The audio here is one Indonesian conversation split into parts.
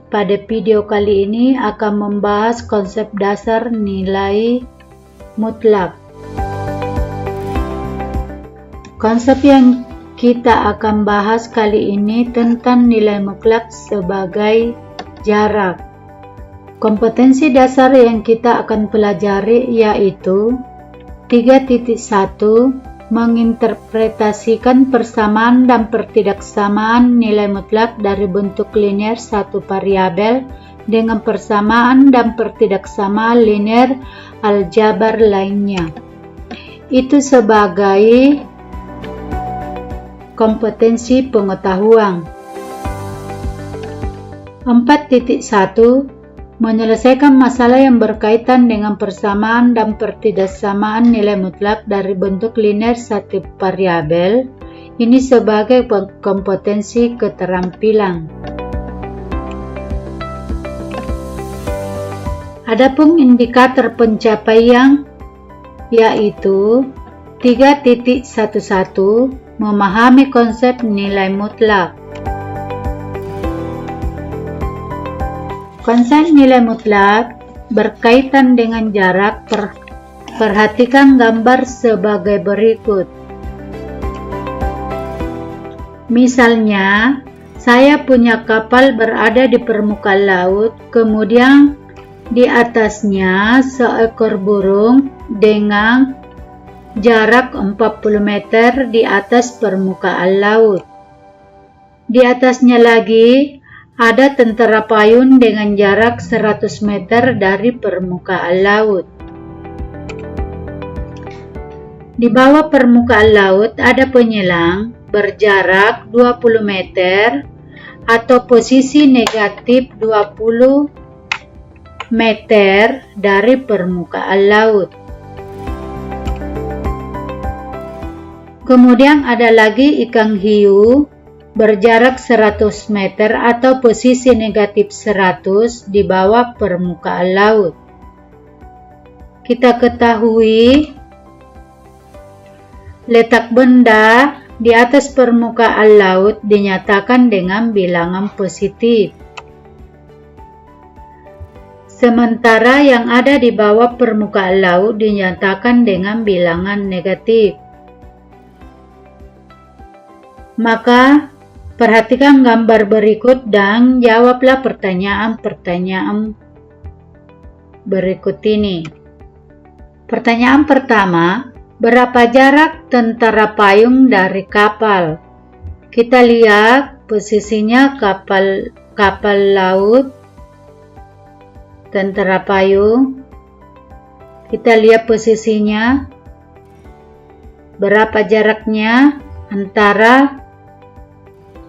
Pada video kali ini akan membahas konsep dasar nilai mutlak. Konsep yang kita akan bahas kali ini tentang nilai mutlak sebagai jarak. Kompetensi dasar yang kita akan pelajari yaitu 3.1 menginterpretasikan persamaan dan pertidaksamaan nilai mutlak dari bentuk linear satu variabel dengan persamaan dan pertidaksamaan linear aljabar lainnya. Itu sebagai kompetensi pengetahuan. 4.1 menyelesaikan masalah yang berkaitan dengan persamaan dan pertidaksamaan nilai mutlak dari bentuk linear satu variabel. Ini sebagai kompetensi keterampilan. Adapun indikator pencapaian yaitu 3.11 memahami konsep nilai mutlak. Konsep nilai mutlak berkaitan dengan jarak. Perhatikan gambar sebagai berikut. Misalnya, saya punya kapal berada di permukaan laut, kemudian di atasnya seekor burung dengan jarak 40 meter di atas permukaan laut. Di atasnya lagi ada tentara payung dengan jarak 100 meter dari permukaan laut. Di bawah permukaan laut ada penyelam berjarak 20 meter atau posisi negatif 20 meter dari permukaan laut. Kemudian ada lagi ikan hiu berjarak 100 meter atau posisi negatif 100 di bawah permukaan laut. Kita ketahui letak benda di atas permukaan laut dinyatakan dengan bilangan positif. Sementara yang ada di bawah permukaan laut dinyatakan dengan bilangan negatif. Maka, perhatikan gambar berikut dan jawablah pertanyaan-pertanyaan berikut ini. Pertanyaan pertama, berapa jarak tentara payung dari kapal? Kita lihat posisinya kapal laut, tentara payung. Kita lihat posisinya, berapa jaraknya antara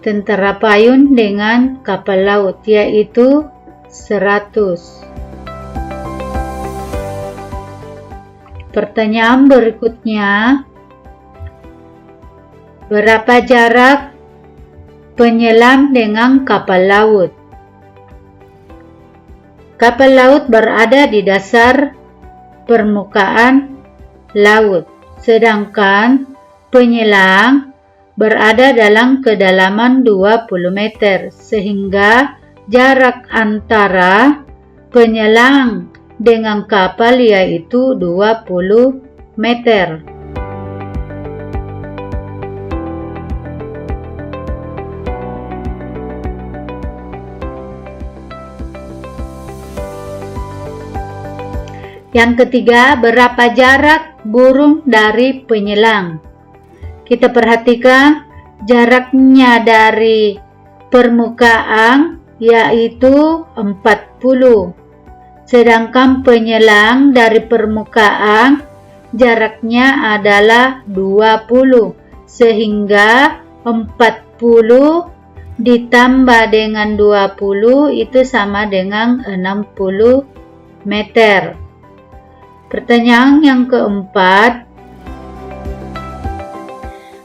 tentara payung dengan kapal laut, yaitu 100. Pertanyaan berikutnya, berapa jarak penyelam dengan kapal laut? Kapal laut berada di dasar permukaan laut, sedangkan penyelam berada dalam kedalaman 20 meter, sehingga jarak antara penyelam dengan kapal yaitu 20 meter. Yang ketiga, berapa jarak burung dari penyelam? Kita perhatikan jaraknya dari permukaan yaitu 40. Sedangkan penyelam dari permukaan jaraknya adalah 20. Sehingga 40 ditambah dengan 20 itu sama dengan 60 meter. Pertanyaan yang keempat,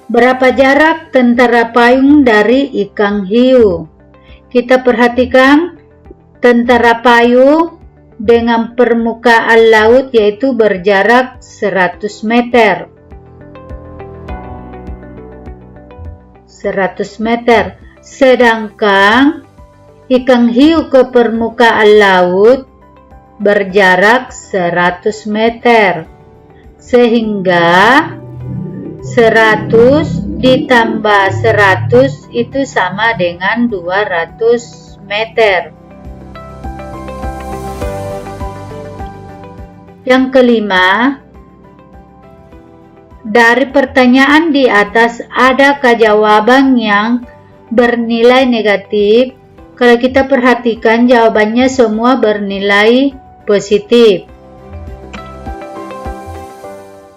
berapa jarak tentara payung dari ikan hiu? Kita perhatikan tentara payung dengan permukaan laut yaitu berjarak 100 meter. 100 meter. Sedangkan ikan hiu ke permukaan laut berjarak 100 meter. Sehingga 100 ditambah 100 itu sama dengan 200 meter. Yang kelima, dari pertanyaan di atas adakah jawaban yang bernilai negatif? Kalau kita perhatikan jawabannya semua bernilai positif.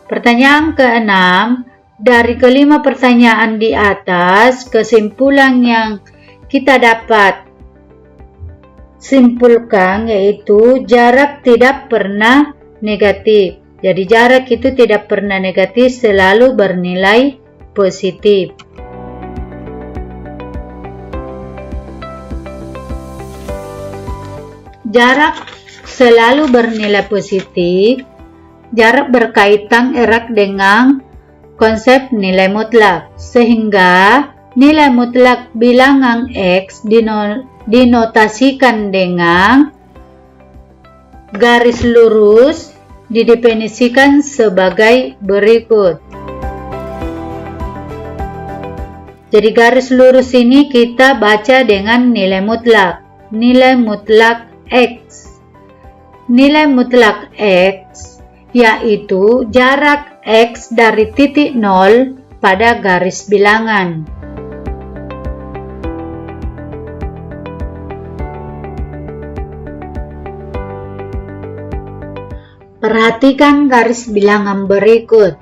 Pertanyaan keenam, dari kelima pertanyaan di atas, kesimpulan yang kita dapat simpulkan yaitu jarak tidak pernah negatif. Jadi jarak itu tidak pernah negatif, selalu bernilai positif. Jarak selalu bernilai positif. Jarak berkaitan erat dengan konsep nilai mutlak, sehingga nilai mutlak bilangan X dinotasikan dengan garis lurus, didefinisikan sebagai berikut. Jadi garis lurus ini kita baca dengan nilai mutlak. Nilai mutlak X. Nilai mutlak X yaitu jarak X dari titik 0 pada garis bilangan. Perhatikan garis bilangan berikut.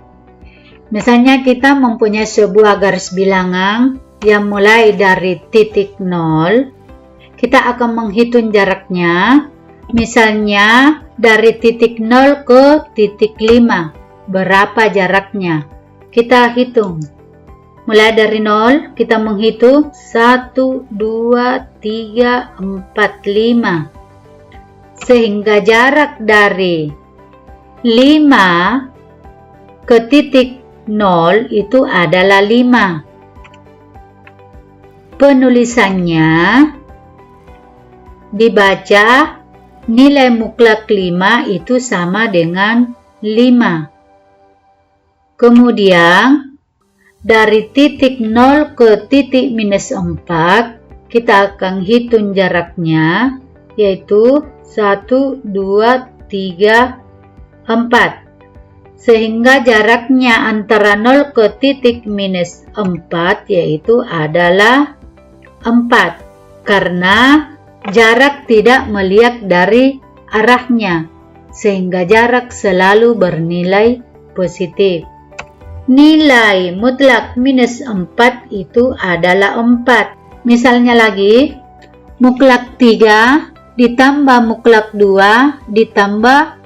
Misalnya kita mempunyai sebuah garis bilangan yang mulai dari titik 0. Kita akan menghitung jaraknya. Misalnya dari titik 0 ke titik 5. Berapa jaraknya? Kita hitung. Mulai dari 0 kita menghitung 1, 2, 3, 4, 5. Sehingga jarak dari 5 ke titik 0 itu adalah 5. Penulisannya dibaca nilai mutlak 5 itu sama dengan 5. Kemudian dari titik 0 ke titik minus 4 kita akan hitung jaraknya yaitu 1, 2, 3, 4. Sehingga jaraknya antara 0 ke titik minus 4 yaitu adalah 4. Karena jarak tidak melihat dari arahnya, sehingga jarak selalu bernilai positif. Nilai mutlak minus 4 itu adalah 4. Misalnya lagi, mutlak 3 ditambah mutlak 2 ditambah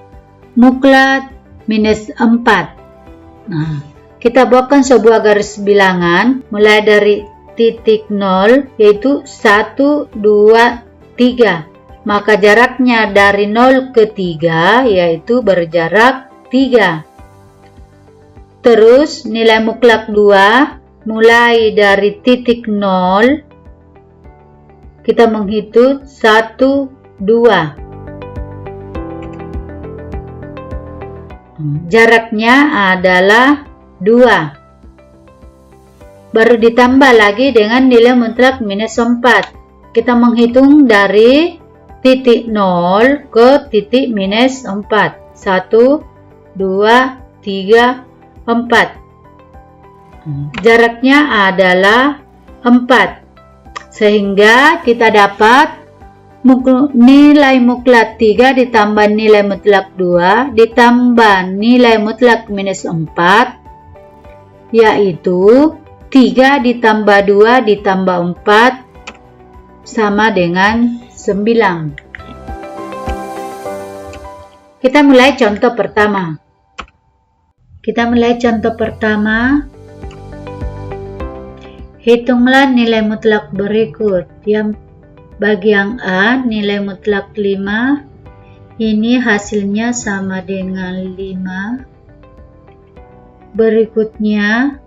mutlak minus 4. Nah, kita buatkan sebuah garis bilangan mulai dari titik 0 yaitu 1, 2, 3. Maka jaraknya dari 0 ke 3 yaitu berjarak 3. Terus nilai mutlak 2 mulai dari titik 0 kita menghitung 1, 2. Jaraknya adalah 2. Baru ditambah lagi dengan nilai mutlak minus 4. Kita menghitung dari titik 0 ke titik minus 4. 1, 2, 3, 4. Jaraknya adalah 4. Sehingga kita dapat nilai mutlak 3 ditambah nilai mutlak 2 ditambah nilai mutlak minus 4 yaitu 3 ditambah 2 ditambah 4 sama dengan 9. Kita mulai contoh pertama. Hitunglah nilai mutlak berikut. Yang bagian A, nilai mutlak 5. Ini hasilnya sama dengan 5. Berikutnya,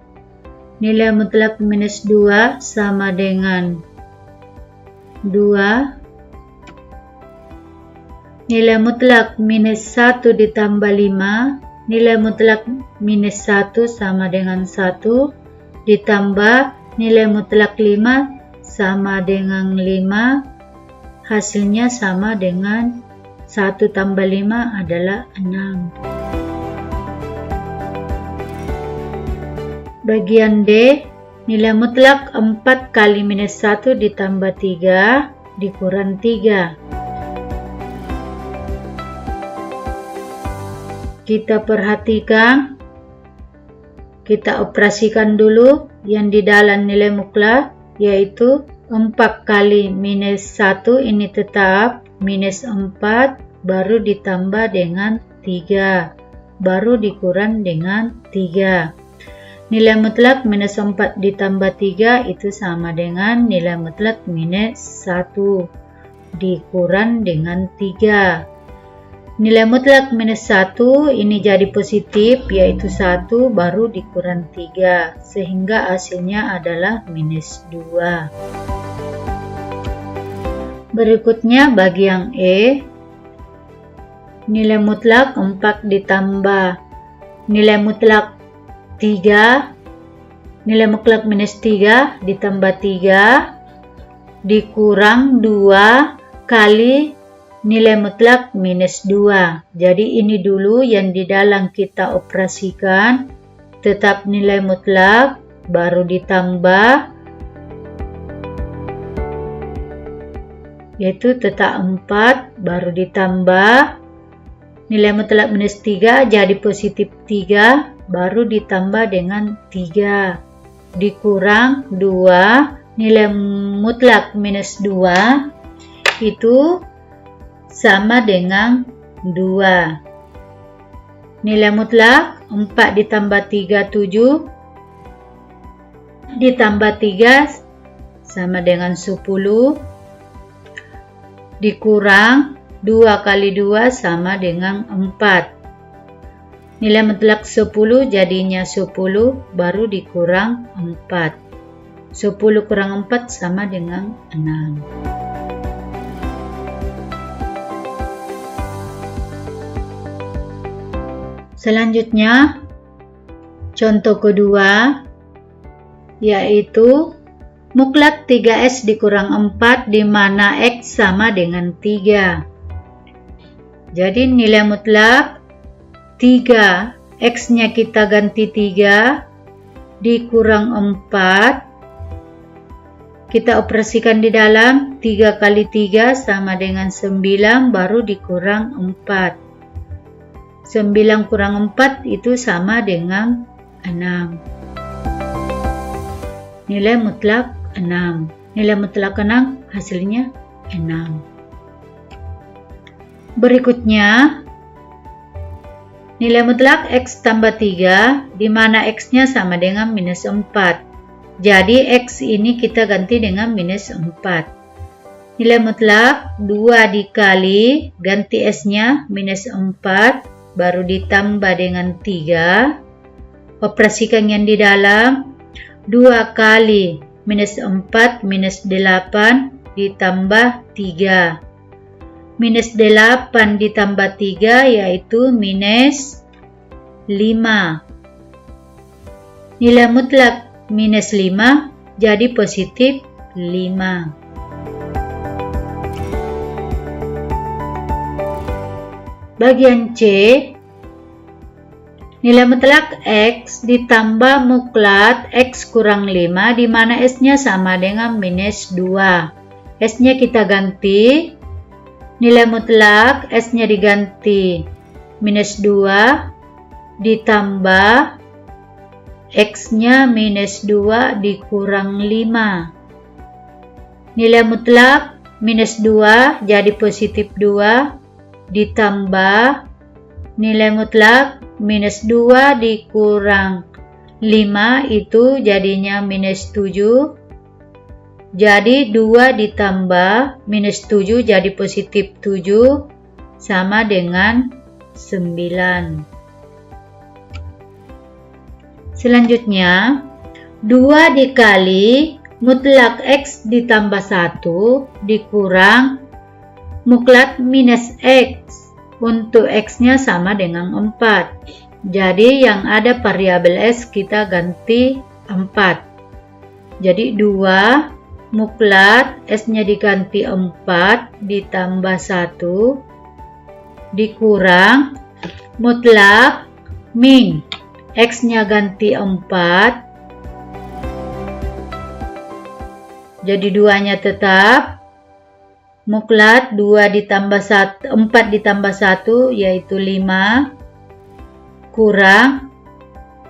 nilai mutlak minus 2 sama dengan 2. Nilai mutlak minus 1 ditambah 5. Nilai mutlak minus 1 sama dengan 1. Ditambah nilai mutlak 5 sama dengan 5. Hasilnya sama dengan 1 tambah 5 adalah 6. Bagian D, nilai mutlak 4 kali minus 1 ditambah 3 dikurang 3. Kita perhatikan, kita operasikan dulu yang di dalam nilai mutlak, yaitu 4 kali minus 1 ini tetap minus 4, baru ditambah dengan 3, baru dikurang dengan 3. Nilai mutlak minus 4 ditambah 3 itu sama dengan nilai mutlak minus 1 dikurang dengan 3. Nilai mutlak minus 1 ini jadi positif, yaitu 1 baru dikurang 3, sehingga hasilnya adalah minus 2. Berikutnya bagi yang E, nilai mutlak 4 ditambah nilai mutlak 3, nilai mutlak minus 3 ditambah 3 dikurang 2 kali nilai mutlak minus 2. Jadi ini dulu yang di dalam kita operasikan, tetap nilai mutlak, baru ditambah, yaitu tetap 4, baru ditambah, nilai mutlak minus 3 jadi positif 3, baru ditambah dengan 3, dikurang 2, nilai mutlak minus 2 itu sama dengan 2. Nilai mutlak 4 ditambah 3, 7, ditambah 3 sama dengan 10, dikurang 2 kali 2 sama dengan 4. Nilai mutlak 10 jadinya 10, baru dikurang 4. 10 kurang 4 sama dengan 6. Selanjutnya, contoh kedua, yaitu mutlak 3S dikurang 4 di mana X sama dengan 3. Jadi nilai mutlak 3, X-nya kita ganti 3, dikurang 4. Kita operasikan di dalam 3 kali 3 sama dengan 9, baru dikurang 4. 9 kurang 4 itu sama dengan 6. Nilai mutlak 6. Nilai mutlak 6 hasilnya 6. Berikutnya, nilai mutlak X tambah 3, di mana X-nya sama dengan minus 4. Jadi X ini kita ganti dengan minus 4. Nilai mutlak 2 dikali, ganti S-nya minus 4, baru ditambah dengan 3. Operasikan yang di dalam, 2 kali minus 4 minus 8 ditambah 3. Minus 8 ditambah 3 yaitu minus 5. Nilai mutlak minus 5 jadi positif 5. Bagian C, nilai mutlak X ditambah mutlak X kurang 5 di mana S-nya sama dengan minus 2. S-nya kita ganti, nilai mutlak S-nya diganti minus 2 ditambah X-nya minus 2 dikurang 5. Nilai mutlak minus 2 jadi positif 2 ditambah nilai mutlak minus 2 dikurang 5 itu jadinya minus 7. Jadi 2 ditambah minus 7 jadi positif 7 sama dengan 9. Selanjutnya 2 dikali mutlak X ditambah 1 dikurang mutlak minus X. Untuk X-nya sama dengan 4. Jadi yang ada variabel S kita ganti 4. Jadi 2 mutlak S-nya diganti 4 ditambah 1 dikurang mutlak min X-nya ganti 4. Jadi 2-nya tetap. Mutlak 4 ditambah 1 yaitu 5 kurang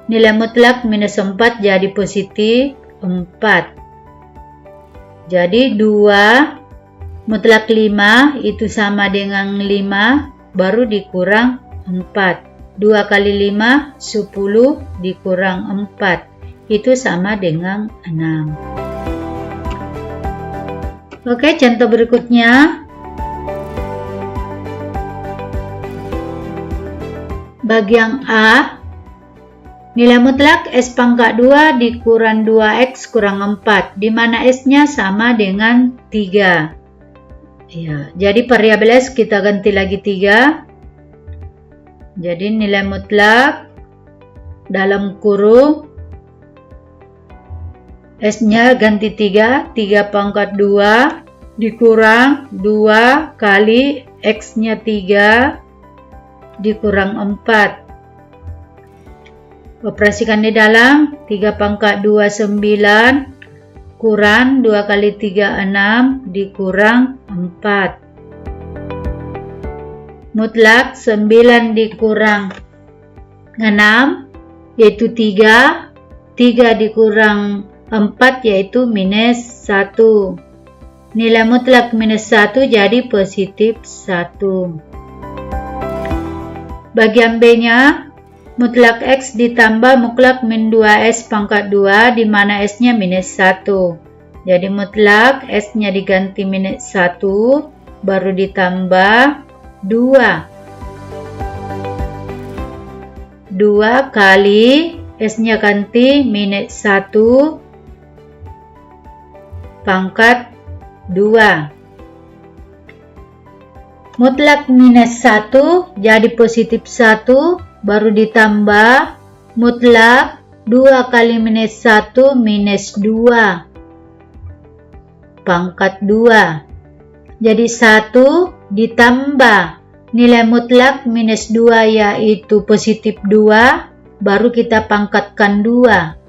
nilai mutlak minus 4 jadi positif 4. Jadi 2 mutlak 5 itu sama dengan 5 baru dikurang 4. 2 kali 5 10 dikurang 4 itu sama dengan 6. Oke, contoh berikutnya. Bagian A, nilai mutlak S pangkat 2 dikurang 2X kurang 4, di mana S-nya sama dengan 3. Ya, jadi variabel S kita ganti lagi 3. Jadi nilai mutlak dalam kurung S-nya ganti 3 pangkat 2 dikurang 2 kali X-nya 3 dikurang 4. Operasikan di dalam 3 pangkat 2 9 kurang 2 kali 3 6 dikurang 4. Mutlak 9 dikurang 6 yaitu 3 dikurang 4 yaitu minus 1. Nilai mutlak minus 1 jadi positif 1. Bagian B-nya, mutlak X ditambah mutlak min 2S pangkat 2 di mana S-nya minus 1. Jadi mutlak S-nya diganti minus 1 baru ditambah 2. 2 kali S-nya ganti minus 1 pangkat 2. Mutlak minus 1 jadi positif 1 baru ditambah mutlak 2 kali minus 1 minus 2 pangkat 2. Jadi 1 ditambah nilai mutlak minus 2 yaitu positif 2 baru kita pangkatkan 2.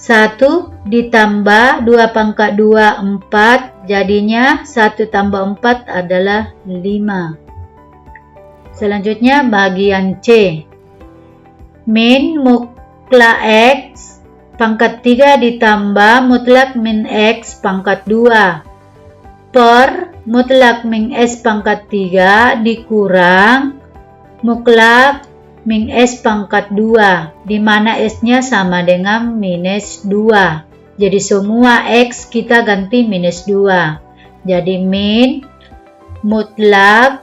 1 ditambah 2 pangkat 2 4 jadinya 1 tambah 4 adalah 5. Selanjutnya bagian C, min mutlak X pangkat 3 ditambah mutlak min X pangkat 2 per mutlak min S pangkat 3 dikurang mutlak min S pangkat 2 di mana S-nya sama dengan minus 2. Jadi semua X kita ganti minus 2. Jadi min mutlak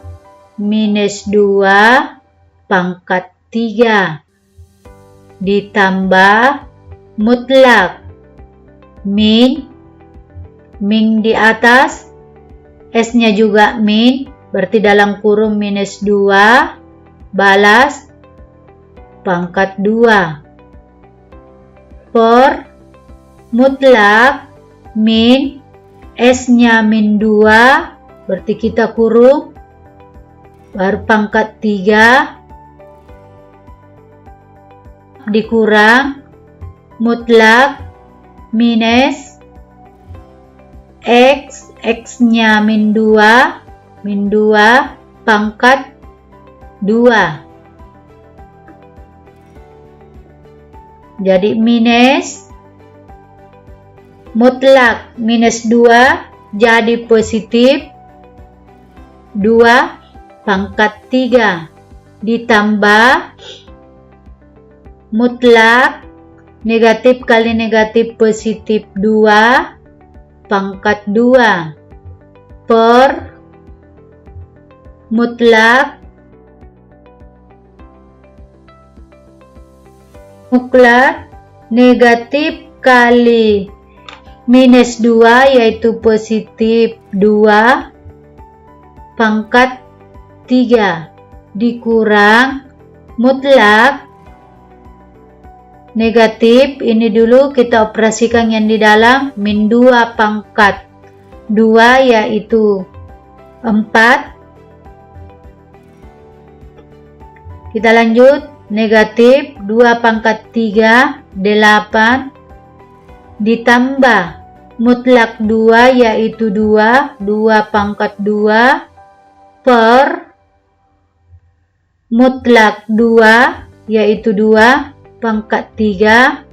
minus 2 pangkat 3 ditambah mutlak min di atas S-nya juga min berarti dalam kurung minus 2 balas pangkat 2 per mutlak min S-nya min 2 berarti kita kurung baru pangkat 3 dikurang mutlak minus X-nya min 2 pangkat 2. Jadi minus mutlak minus 2 jadi positif 2 pangkat 3 ditambah mutlak negatif kali negatif positif 2 pangkat 2 per mutlak negatif kali minus 2 yaitu positif 2 pangkat 3 dikurang mutlak negatif. Ini dulu kita operasikan yang di dalam, min 2 pangkat 2 yaitu 4. Kita lanjut, negatif 2 pangkat 3 8 ditambah mutlak 2 yaitu 2 pangkat 2 per mutlak 2 yaitu 2 pangkat 3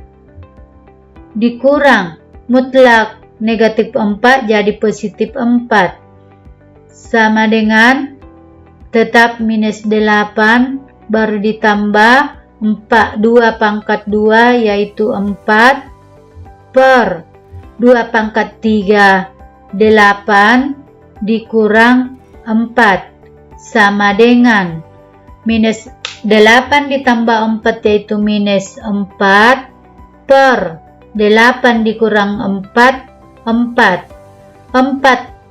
dikurang mutlak negatif 4 jadi positif 4 sama dengan tetap minus 8 baru ditambah 2 pangkat 2 yaitu 4 per 2 pangkat 3 8 dikurang 4 sama dengan minus 8 ditambah 4 yaitu minus 4 per 8 dikurang 4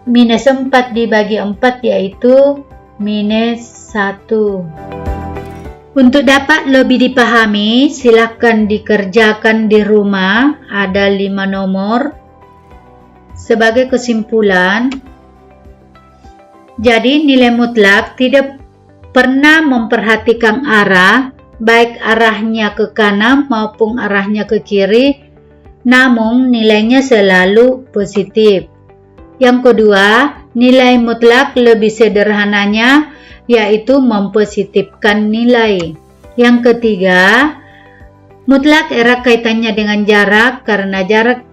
minus 4 dibagi 4 yaitu minus 1. Untuk dapat lebih dipahami, silakan dikerjakan di rumah, ada 5 nomor. Sebagai kesimpulan, jadi nilai mutlak tidak pernah memperhatikan arah, baik arahnya ke kanan maupun arahnya ke kiri, namun nilainya selalu positif. Yang kedua, nilai mutlak lebih sederhananya yaitu mempositifkan nilai. Yang ketiga, mutlak erat kaitannya dengan jarak karena jarak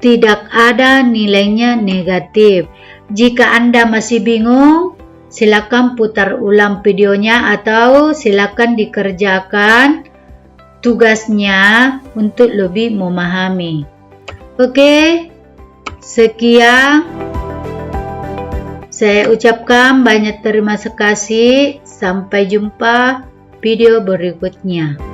tidak ada nilainya negatif. Jika Anda masih bingung, silakan putar ulang videonya atau silakan dikerjakan tugasnya untuk lebih memahami. Oke, sekian. Saya ucapkan banyak terima kasih. Sampai jumpa video berikutnya.